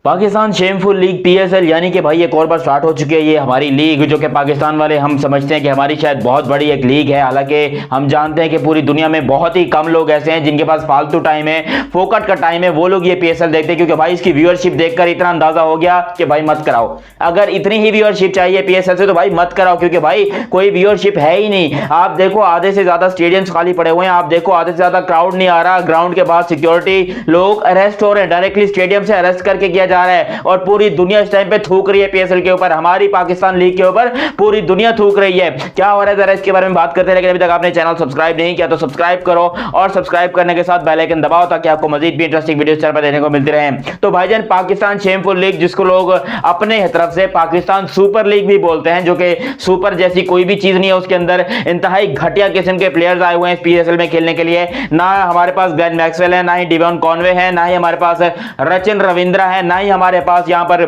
Pakistan shameful league PSL यानी कि भाई एक और बार स्टार्ट हो चुकी है ये हमारी लीग, जो कि पाकिस्तान वाले हम समझते हैं कि हमारी शायद बहुत बड़ी एक लीग है। हालांकि हम जानते हैं कि पूरी दुनिया में बहुत ही कम लोग ऐसे हैं जिनके पास फालतू टाइम है, फोकट का टाइम है, वो लोग ये पीएसएल देखते हैं। क्योंकि भाई इसकी व्यूअरशिप देखकर इतना अंदाजा हो गया कि भाई मत कराओ। अगर इतनी ही व्यूअरशिप चाहिए पीएसएल से तो भाई मत कराओ, क्योंकि भाई कोई व्यूअरशिप है ही नहीं। आप देखो आधे से ज्यादा स्टेडियम्स खाली पड़े हुए हैं, आप देखो आधे से ज्यादा क्राउड नहीं आ रहा, ग्राउंड के बाहर सिक्योरिटी, लोग अरेस्ट हो रहे हैं, डायरेक्टली स्टेडियम से अरेस्ट करके किया जा रहा है। और पूरी दुनिया इस टाइम पे थूक रही है पीएसएल के ऊपर, हमारी पाकिस्तान लीग के ऊपर पूरी दुनिया थूक रही है। क्या हो रहा है जरा इसके बारे में बात करते हैं। लेकिन अभी तक आपने चैनल सब्सक्राइब नहीं किया तो सब्सक्राइब करो और सब्सक्राइब करने के साथ बेल आइकन दबाओ ताकि आपको मजीद भी इंटरेस्टिंग वीडियोस चैनल पर देखने को मिलती रहे। तो भाईजान पाकिस्तान शेमफुल लीग, जिसको लोग अपने तरफ से पाकिस्तान सुपर लीग भी बोलते हैं, जो कि सुपर जैसी कोई भी चीज नहीं है, उसके अंदर इंतहाई घटिया किस्म के प्लेयर्स आए हुए हैं पीएसएल में खेलने के लिए। ना हमारे पास ग्लेन मैक्सवेल है, ना ही डेवन कॉनवे है, ना ही हमारे पास रचिन रविंद्रा है, ना ही हमारे पास यहाँ पर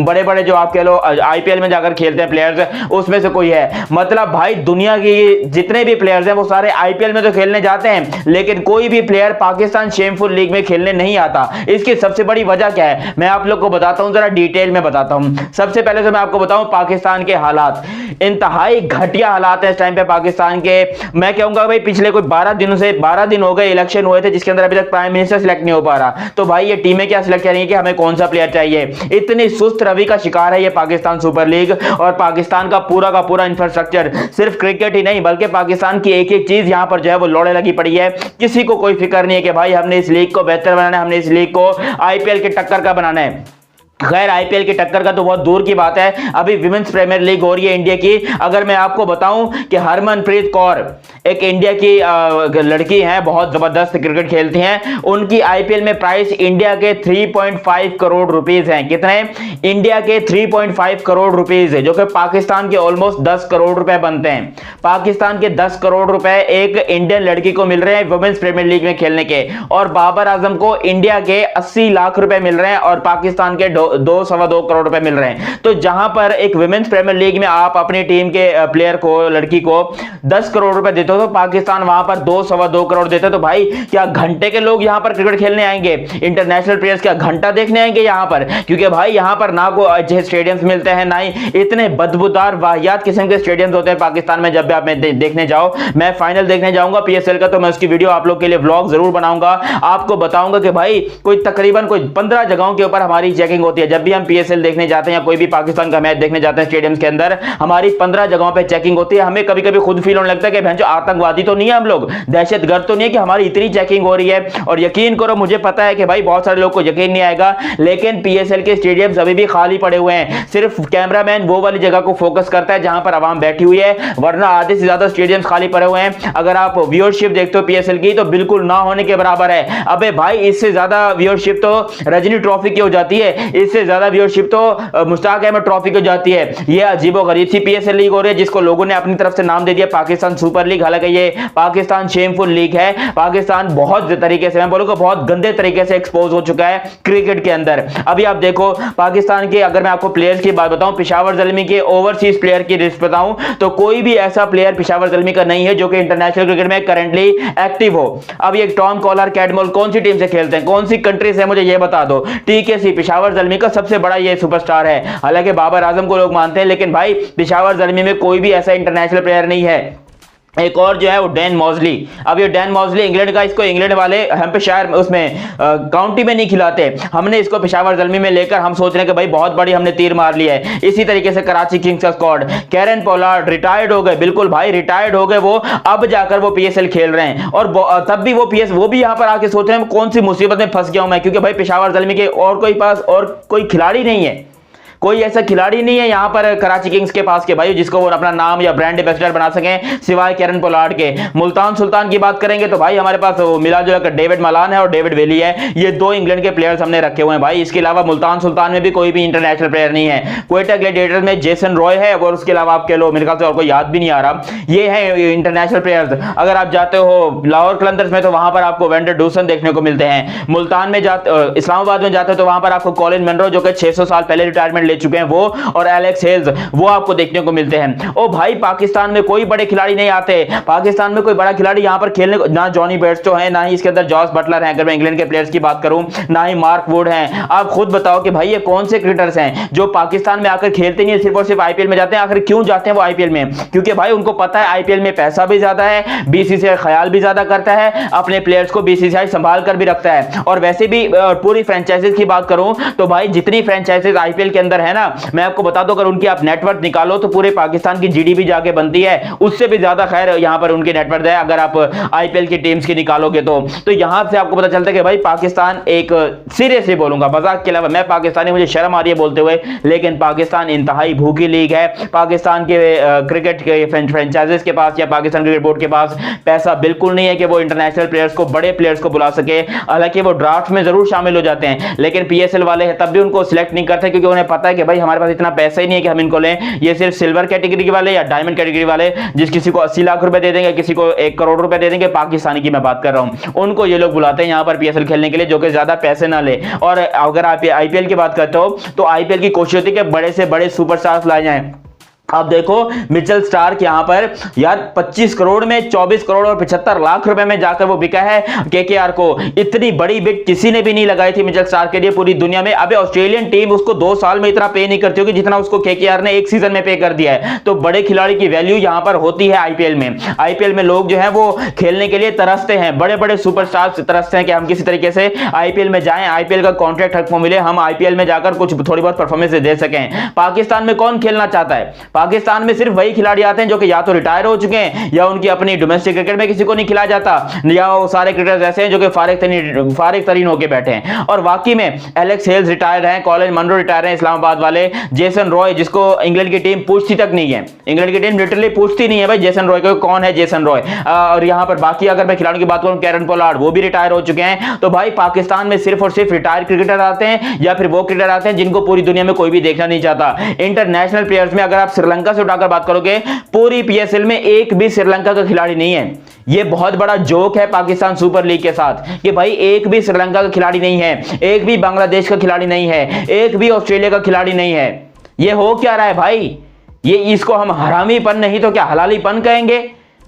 बड़े बड़े जो आप कह लो आईपीएल में जाकर खेलते हैं प्लेयर्स, उसमें से कोई है। मतलब भाई दुनिया की जितने भी प्लेयर्स हैं वो सारे आईपीएल में तो खेलने जाते हैं, लेकिन कोई भी प्लेयर पाकिस्तान शेमफुल लीग में खेलने नहीं आता। इसकी सबसे बड़ी वजह क्या है मैं आप लोग को बताता हूं, जरा डिटेल में बताता हूं। सबसे पहले तो मैं आपको बताऊं पाकिस्तान के हालात, इंतहाई घटिया हालात है इस टाइम पे पाकिस्तान के। मैं कहूंगा भाई पिछले कोई 12 दिन हो गए इलेक्शन हुए थे, जिसके अंदर अभी तक प्राइम मिनिस्टर सिलेक्ट नहीं हो पा रहा। तो भाई ये टीमें क्या सिलेक्ट करेंगी कि हमें कौन सा प्लेयर चाहिए। इतनी सुस्त रवि का शिकार है ये पाकिस्तान सुपर लीग, और पाकिस्तान का पूरा इंफ्रास्ट्रक्चर, सिर्फ क्रिकेट ही नहीं बल्कि पाकिस्तान की एक एक चीज यहां पर जो है वो लोड़े लगी पड़ी है। किसी को कोई फिक्र नहीं है कि भाई हमने इस लीग को बेहतर बनाना है, हमने इस लीग को आईपीएल के टक्कर का बनाना है। खैर आईपीएल की टक्कर का तो बहुत दूर की बात है, अभी विमेंस प्रीमियर लीग हो रही है इंडिया की। अगर मैं आपको बताऊं कि हरमनप्रीत कौर एक इंडिया की लड़की हैं, बहुत जबरदस्त क्रिकेट खेलती हैं, उनकी आईपीएल में प्राइस इंडिया के 3.5 करोड़ रुपीस हैं। कितने? इंडिया के 3.5 करोड़ रुपीस है, जो कि पाकिस्तान के ऑलमोस्ट 10 करोड़ रुपए बनते हैं। पाकिस्तान के 10 करोड़ रुपए एक इंडियन लड़की को मिल रहे हैं वुमेन्स प्रीमियर लीग में खेलने के, और बाबर आजम को इंडिया के 80 लाख रुपए मिल रहे हैं और पाकिस्तान के 2.25 करोड़ रुपए मिल रहे हैं। तो जहां पर एक विमेंस प्रीमियर लीग में आप अपनी टीम के प्लेयर को, लड़की को 10 करोड़ रुपए देते हो, तो पाकिस्तान वहां पर 2.25 करोड़ देते हैं। तो भाई क्या घंटे के लोग यहां पर क्रिकेट खेलने आएंगे? इंटरनेशनल प्लेयर्स क्या घंटा देखने आएंगे यहां पर? क्योंकि भाई यहां पर ना को अच्छे स्टेडियम्स मिलते हैं, ना ही इतने बदबूदार वाहियात किस्म के स्टेडियम्स होते हैं पाकिस्तान में। जब भी आप देखने जाओ, मैं फाइनल देखने जाऊंगा पीएसएल का, तो मैं उसकी वीडियो आप लोग के लिए व्लॉग जरूर बनाऊंगा, आपको बताऊंगा कि भाई कोई तकरीबन कोई 15 जगहों के ऊपर हमारी चेकिंग होती है। जब भी हम पीएसएल देखने जाते हैं या कोई भी पाकिस्तान का मैच देखने जाते हैं स्टेडियम्स के अंदर, हमारी 15 जगहों पे चेकिंग होती है। हमें कभी कभी खुद फील होने लगता है कि भैंचो आतंकवादी तो नहीं है हम लोग, दहशतगर्द तो नहीं है कि हमारी इतनी चेकिंग हो रही है। और यकीन करो मुझे पता है कि भाई बहुत सारे लोग को यकीन नहीं आएगा, लेकिन पीएसएल के स्टेडियम्स अभी भी खाली पड़े हुए हैं। सिर्फ कैमरामैन वो वाली जगह को फोकस करता है जहां पर आवाम बैठी हुई है, वरना आधे से ज्यादा स्टेडियम्स खाली पड़े हुए हैं। अगर आप व्यूअरशिप देखते हो पीएसएल की तो बिल्कुल ना होने के बराबर है। अबे भाई इससे ज्यादा व्यूअरशिप तो रजनी ट्रॉफी की हो जाती है, इससे ज्यादा व्यूअरशिप तो मुश्ताक अहमद ट्रॉफी की जाती है। ये अजीबोगरीब सी पीएसएल लीग हो रही है, जिसको लोगों ने अपनी तरफ से नाम दे दिया पाकिस्तान सुपर लीग। हालांकि ये पाकिस्तान शेमफुल लीग है। पाकिस्तान बहुत तरीके से, मैं बोलूंगा बहुत गंदे तरीके से एक्सपोज हो चुका है क्रिकेट के अंदर। अभी आप देखो पाकिस्तान के, अगर मैं आपको प्लेयर्स की बात बताऊं, पेशावर ज़ल्मी के ओवरसीज प्लेयर की लिस्ट बताऊं तो कोई भी ऐसा प्लेयर पेशावर ज़ल्मी का नहीं है जो कि इंटरनेशनल क्रिकेट में करंटली एक्टिव हो। अब ये टॉम कॉलर कैटमोल कौन सी टीम से खेलते हैं, कौन सी कंट्री से, मुझे ये बता दो। टीकेसी पेशावर ज़ल्मी का सबसे बड़ा ये सुपरस्टार है। हालांकि बाबर आजम को लोग मानते हैं, लेकिन भाई पेशावर ज़ल्मी में कोई भी ऐसा इंटरनेशनल प्लेयर नहीं है। एक और जो है वो डैन मॉजली। अब ये डैन मॉजली इंग्लैंड का, इसको इंग्लैंड वाले हैम्पशायर उसमें काउंटी में नहीं खिलाते, हमने इसको पेशावर ज़ल्मी में लेकर हम सोच रहे हैं कि भाई बहुत बड़ी हमने तीर मार लिया है। इसी तरीके से कराची किंग्स का स्क्वाड, कैरन पोलार्ड रिटायर्ड हो गए, बिल्कुल भाई रिटायर्ड हो गए वो, अब जाकर वो पीएसएल खेल रहे हैं। और तब भी वो भी यहाँ पर आके सोच रहे हैं कौन सी मुसीबत में फंस गया हूं मैं, क्योंकि भाई पेशावर ज़ल्मी के और कोई पास और कोई खिलाड़ी नहीं है, कोई ऐसा खिलाड़ी नहीं है यहाँ पर कराची किंग्स के पास के भाई जिसको वो अपना नाम या ब्रांड एम्बेसडर बना सकें सिवाय कैरन पोलार्ड के। मुल्तान सुल्तान की बात करेंगे तो भाई हमारे पास मिला जुला डेविड मलान है और डेविड वेली है, ये दो इंग्लैंड के प्लेयर्स हमने रखे हुए हैं भाई। इसके अलावा मुल्तान सुल्तान में भी कोई भी इंटरनेशनल प्लेयर नहीं है। क्वेटा ग्लैडिएटर्स में जेसन रॉय है, और उसके अलावा आप कह लो मेरे ख्याल से और कोई याद भी नहीं आ रहा, ये है इंटरनेशनल प्लेयर्स। अगर आप जाते हो लाहौर कलंदर्स में तो वहां पर आपको वेंडर डूसन देखने को मिलते हैं। मुल्तान में इस्लामाबाद में जाते हो तो वहां पर आपको कॉलिन मनरो जो कि 600 साल पहले रिटायरमेंट ले चुके हैं वो और एलेक्स हेल्स, वो आपको देखने को मिलते हैं। ओ भाई पाकिस्तान में कोई बड़े खिलाड़ी नहीं आते, पाकिस्तान में कोई बड़ा खिलाड़ी यहां पर खेलने को, ना जॉनी बेयरस्टो है, ना ही इसके अंदर जॉस बटलर है अगर मैं इंग्लैंड के प्लेयर्स की बात करूं, ना ही मार्क वुड है। आप खुद बताओ कि भाई ये कौन से क्रिकेटर्स हैं जो पाकिस्तान में आकर खेलते नहीं, सिर्फ और सिर्फ आईपीएल में जाते हैं। आखिर क्यों जाते हैं वो आईपीएल में? क्योंकि भाई उनको पता है आईपीएल में पैसा भी ज्यादा है, बीसीसीआई ख्याल भी ज्यादा करता है, अपने प्लेयर्स को बीसीसीआई संभाल कर भी रखता है। और वैसे भी पूरी फ्रेंचाइजीज की बात करूं तो भाई जितनी फ्रेंचाइजीज आईपीएल के अंदर है ना, मैं आपको बता दूं अगर उनकी आप नेटवर्थ निकालो तो पूरे पाकिस्तान की जीडीपी जाके बनती है, उससे भी ज्यादा खैर यहां पर उनकी नेटवर्थ है अगर आप आईपीएल की टीम्स की निकालोगे तो यहां से आपको पता चलता है कि भाई पाकिस्तान एक, सीरियसली बोलूंगा मजाक के अलावा, मैं पाकिस्तानी, मुझे शर्म आ रही है बोलते हुए, लेकिन पाकिस्तान इंतहाई भूखी लीग है। पाकिस्तान के क्रिकेट के फ्रेंचाइजीज के पास या पाकिस्तान क्रिकेट बोर्ड के पास पैसा बिल्कुल नहीं है कि वो इंटरनेशनल प्लेयर्स को, बड़े प्लेयर्स को बुला सके। हालांकि वो ड्राफ्ट में जरूर शामिल हो जाते हैं, लेकिन पीएसएल वाले हैं तब भी उनको सिलेक्ट नहीं करते क्योंकि उन्हें पता है कि भाई हमारे पास इतना पैसा ही नहीं है कि हम इनको लें। ये सिर्फ सिल्वर कैटेगरी वाले या डायमंड कैटेगरी वाले, जिस किसी को 80 लाख रुपए दे देंगे, किसी को 1 करोड़ रुपए दे देंगे, पाकिस्तानी की मैं बात कर रहा हूं, उनको ये लोग बुलाते हैं यहां पर पीएसएल खेलने के लिए जो कि ज्यादा पैसे ना ले। और अगर आप आईपीएल की बात करते हो तो आईपीएल की कोशिश होती है कि बड़े से बड़े सुपरस्टार्स लाए जाएं। आप देखो मिचेल स्टार्क यहां पर यार 25 करोड़ में 24 करोड़ और 75 लाख रुपए में जाकर वो बिका है केकेआर को। इतनी बड़ी बिड किसी ने भी नहीं लगाई थी मिचेल स्टार्क के लिए पूरी दुनिया में। अबे ऑस्ट्रेलियन टीम उसको 2 साल में इतना पे नहीं करती होगी जितना उसको केकेआर ने 1 सीजन में पे कर दिया है। तो बड़े खिलाड़ी की वैल्यू यहां पर होती है आईपीएल में। आईपीएल में लोग जो है वो खेलने के लिए तरसते हैं, बड़े बड़े सुपरस्टार्स तरसते हैं कि हम किसी तरीके से आईपीएल में जाएं, आईपीएल का कॉन्ट्रैक्ट हमको मिले, हम आईपीएल में जाकर कुछ थोड़ी बहुत परफॉर्मेंस दे सकें। पाकिस्तान में कौन खेलना चाहता है? पाकिस्तान में सिर्फ वही खिलाड़ी आते हैं जो कि या तो रिटायर हो चुके हैं या उनकी अपनी डोमेस्टिक क्रिकेट में किसी को नहीं खिलाया जाता, या वो सारे क्रिकेटर्स ऐसे हैं जो कि फारिग तरीन होकर बैठे हैं। और वाकई में एलेक्स हेल्स रिटायर हैं, कॉलिन मनरो रिटायर हैं इस्लामाबाद वाले, जेसन रॉय जिसको इंग्लैंड की टीम पूछती तक नहीं है, इंग्लैंड की टीम लिटरली पूछती नहीं है भाई जेसन रॉय को, कौन है जेसन रॉय। और यहां पर बाकी अगर मैं खिलाड़ियों की बात करूं, कैरन पोलार्ड वो भी रिटायर हो चुके हैं। तो भाई पाकिस्तान में सिर्फ और सिर्फ रिटायर क्रिकेटर आते हैं या फिर वो क्रिकेटर आते हैं जिनको पूरी दुनिया में कोई भी देखना नहीं चाहता। इंटरनेशनल प्लेयर्स में अगर आप श्रीलंका से उठाकर बात करोगे, पूरी पीएसएल में एक भी श्रीलंका का खिलाड़ी नहीं है। यह बहुत बड़ा जोक है पाकिस्तान सुपर लीग के साथ कि भाई एक भी श्रीलंका का खिलाड़ी नहीं है, एक भी बांग्लादेश का खिलाड़ी नहीं है, एक भी ऑस्ट्रेलिया का खिलाड़ी नहीं है। यह हो क्या रहा है भाई? ये इसको हम हरामीपन नहीं तो क्या हलालीपन कहेंगे?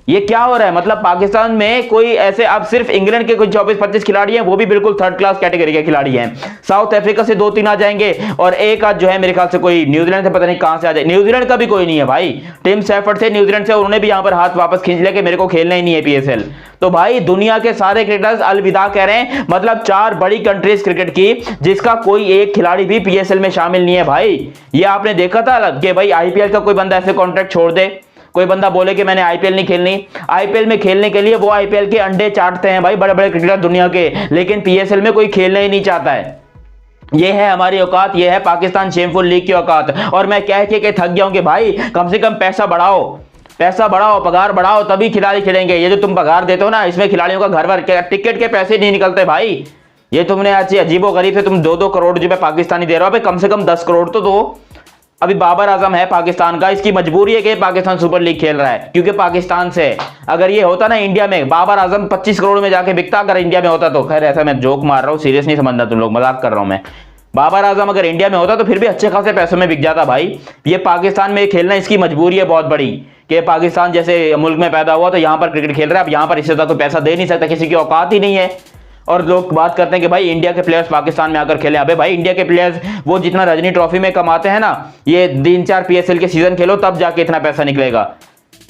ये क्या हो रहा है? मतलब पाकिस्तान में कोई ऐसे, अब सिर्फ इंग्लैंड के कुछ 24-25 खिलाड़ी हैं, वो भी बिल्कुल थर्ड क्लास कैटेगरी के खिलाड़ी हैं। साउथ अफ्रीका से 2-3 आ जाएंगे और एक आध जो है मेरे ख्याल से कोई न्यूजीलैंड से, पता नहीं कहां से आ जाए। न्यूजीलैंड का भी कोई नहीं है भाई। टिम सैफर्ड थे न्यूजीलैंड से, उन्होंने भी यहां पर हाथ वापस खींच लिया कि मेरे को खेलना ही नहीं है पीएसएल। तो भाई दुनिया के सारे क्रिकेटर्स अलविदा कह रहे हैं, मतलब 4 बड़ी कंट्रीज क्रिकेट की जिसका कोई एक खिलाड़ी भी पीएसएल में शामिल नहीं है भाई। ये आपने देखा था कि भाई आईपीएल का कोई बंदा ऐसे कॉन्ट्रैक्ट छोड़ दे, कोई बंदा बोले कि मैंने आईपीएल नहीं खेलनी। आईपीएल में खेलने के लिए वो आईपीएल के अंडे चाटते हैं भाई बड़े बड़े क्रिकेटर दुनिया के, लेकिन पीएसएल में कोई खेलना ही नहीं चाहता है। ये है हमारी औकात, ये है पाकिस्तान शेमफुल लीग की औकात। और मैं कह के थक गया हूं कि भाई कम से कम पैसा बढ़ाओ, पैसा बढ़ाओ, पगार बढ़ाओ, तभी खिलाड़ी खेलेंगे। ये जो तुम पगार देते हो ना, इसमें खिलाड़ियों का घर भर टिकट के पैसे नहीं निकलते भाई। ये तुमने आज अजीबो गरीब से तुम 2-2 करोड़ जो पाकिस्तानी दे रहे हो, कम से कम 10 करोड़ तो दो। अभी बाबर आजम है पाकिस्तान का, इसकी मजबूरी है कि पाकिस्तान सुपर लीग खेल रहा है क्योंकि पाकिस्तान से। अगर ये होता ना इंडिया में, बाबर आजम 25 करोड़ में जाके बिकता अगर इंडिया में होता तो। खैर ऐसा मैं जोक मार रहा हूँ, सीरियस नहीं समझना तुम लोग, मजाक कर रहा हूं मैं। बाबर आजम अगर इंडिया में होता तो फिर भी अच्छे खासे पैसों में बिक जाता भाई। ये पाकिस्तान में खेलना इसकी मजबूरी है बहुत बड़ी कि पाकिस्तान जैसे मुल्क में पैदा हुआ तो यहां पर क्रिकेट खेल रहा है। अब यहां पर इससे ज्यादा कोई पैसा दे नहीं सकता, किसी की औकात ही नहीं है। और लोग बात करते हैं कि भाई इंडिया के प्लेयर्स पाकिस्तान में आकर खेले। अबे भाई इंडिया के प्लेयर्स वो जितना रजनी ट्रॉफी में कमाते हैं ना, ये 3-4 पीएसएल के सीजन खेलो तब जाके इतना पैसा निकलेगा।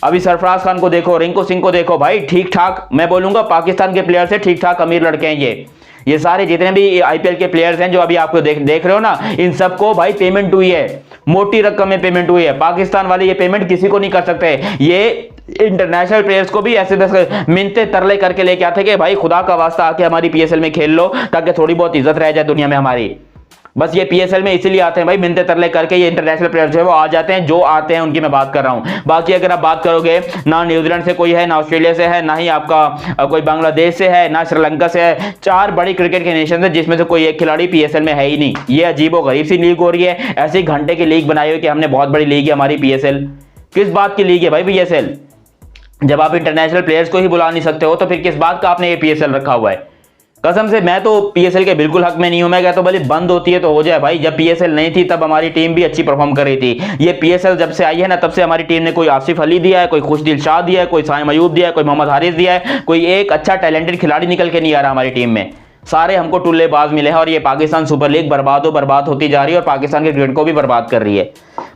अभी सरफराज खान को देखो, रिंकू सिंह को देखो भाई, ठीक ठाक, मैं बोलूंगा पाकिस्तान के प्लेयर से ठीक ठाक अमीर लड़के हैं ये सारे जितने भी आईपीएल के प्लेयर्स हैं जो अभी आपको देख रहे हो ना, इन सबको भाई पेमेंट हुई है, मोटी रकम में पेमेंट हुई है। पाकिस्तान वाले ये पेमेंट किसी को नहीं कर सकते। ये इंटरनेशनल प्लेयर्स को भी ऐसे मिन्नते तरले करके लेके आते कि भाई खुदा का वास्ता आके हमारी पीएसएल में खेल लो ताकि थोड़ी बहुत इज्जत रह जाए दुनिया में हमारी। बस ये पीएसएल में इसीलिए आते हैं भाई, मिन्नते तरले करके ये इंटरनेशनल प्लेयर्स जो है वो आ जाते हैं, जो आते हैं उनकी मैं बात कर रहा हूं। बाकी अगर आप बात करोगे, ना न्यूजीलैंड से कोई है, ना ऑस्ट्रेलिया से है, ना ही आपका कोई बांग्लादेश से है, ना श्रीलंका से है। 4 बड़ी क्रिकेट के नेशन है जिसमें से कोई एक खिलाड़ी पीएसएल में है ही नहीं। ये अजीबो गरीब सी लीग हो रही है, ऐसी घंटे की लीग बनाई हुई कि हमने बहुत बड़ी लीग है हमारी पीएसएल। किस बात की लीग है भाई पीएसएल? जब आप इंटरनेशनल प्लेयर्स को ही बुला नहीं सकते हो तो फिर किस बात का आपने ये पीएसएल रखा हुआ है? कसम से मैं तो पीएसएल के बिल्कुल हक में नहीं हूं। मैं कहता हूं भले बंद होती है तो हो जाए भाई। जब पीएसएल नहीं थी तब हमारी टीम भी अच्छी परफॉर्म कर रही थी। ये पीएसएल जब से आई है ना, तब से हमारी टीम ने कोई आसिफ अली दिया है, कोई खुशदिल शाह दिया है, कोई साइम अयूब दिया है, कोई मोहम्मद हारिस दिया है, कोई एक अच्छा टैलेंटेड खिलाड़ी निकल के नहीं आ रहा हमारी टीम में। सारे हमको टुल्लेबाज मिले हैं और ये पाकिस्तान सुपर लीग बर्बाद होती जा रही है और पाकिस्तान के क्रिकेट को भी बर्बाद कर रही है।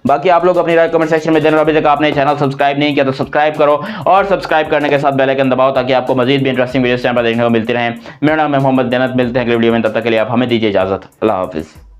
बाकी आप लोग अपनी राय कमेंट सेक्शन में देना। अभी तक आपने चैनल सब्सक्राइब नहीं किया तो सब्सक्राइब करो और सब्सक्राइब करने के साथ बेल आइकन दबाओ ताकि आपको मजीद भी इंटरेस्टिंग वीडियोस चैनल पर देखने को मिलती रहें। मेरा नाम है मोहम्मद जन्नत। मिलते हैं अगले वीडियो में, तब तक के लिए आप हमें दीजिए इजाजत। अल्लाह हाफिज़।